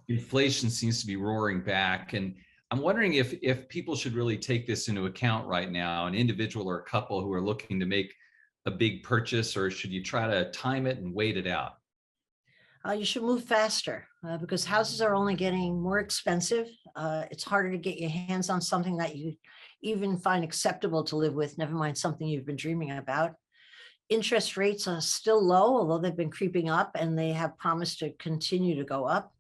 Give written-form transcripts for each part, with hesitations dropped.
inflation seems to be roaring back. And I'm wondering if people should really take this into account right now, an individual or a couple who are looking to make a big purchase, or should you try to time it and wait it out? You should move faster because houses are only getting more expensive. It's harder to get your hands on something that you even find acceptable to live with, never mind something you've been dreaming about. Interest rates are still low, although they've been creeping up and they have promised to continue to go up.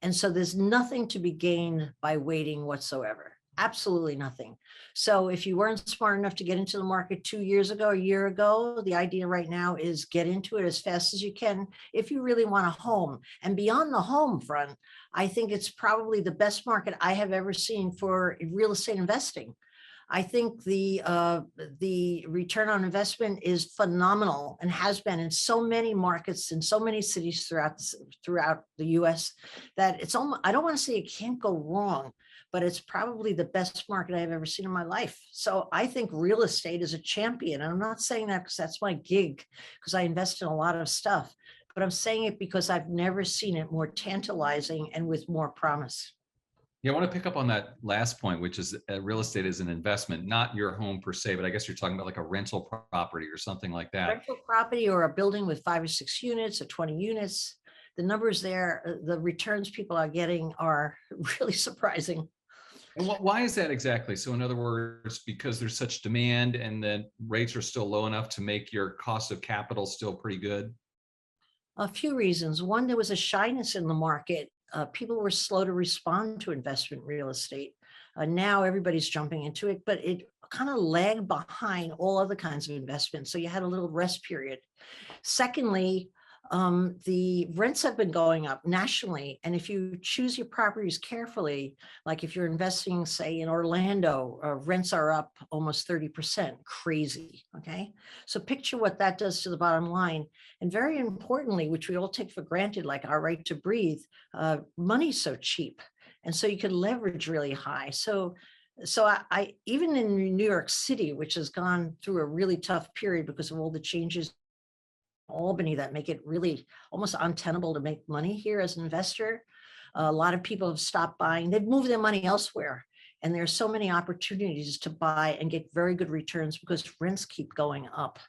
And so there's nothing to be gained by waiting whatsoever. Absolutely nothing. So if you weren't smart enough to get into the market 2 years ago, a year ago, the idea right now is get into it as fast as you can if you really want a home. And beyond the home front, I think it's probably the best market I have ever seen for real estate investing. I think the return on investment is phenomenal and has been in so many markets in so many cities throughout the U.S. that it's almost, I don't want to say it can't go wrong, but it's probably the best market I've ever seen in my life. So I think real estate is a champion. And I'm not saying that because that's my gig, because I invest in a lot of stuff, but I'm saying it because I've never seen it more tantalizing and with more promise. Yeah, I want to pick up on that last point, which is real estate is an investment, not your home per se, but I guess you're talking about like a rental property or something like that. Rental property or a building with 5 or 6 units or 20 units, the numbers there, the returns people are getting are really surprising. And why is that exactly? So in other words, because there's such demand and the rates are still low enough to make your cost of capital still pretty good? A few reasons. One, there was a shyness in the market. People were slow to respond to investment real estate. Now everybody's jumping into it, but it kind of lagged behind all other kinds of investments. So you had a little rest period. Secondly, the rents have been going up nationally. And if you choose your properties carefully, like if you're investing, say, in Orlando, rents are up almost 30%. Crazy. Okay. So picture what that does to the bottom line. And very importantly, which we all take for granted, like our right to breathe, money's so cheap. And so you can leverage really high. So I even in New York City, which has gone through a really tough period because of all the changes Albany that make it really almost untenable to make money here as an investor. A lot of people have stopped buying. They've moved their money elsewhere. And there are so many opportunities to buy and get very good returns because rents keep going up.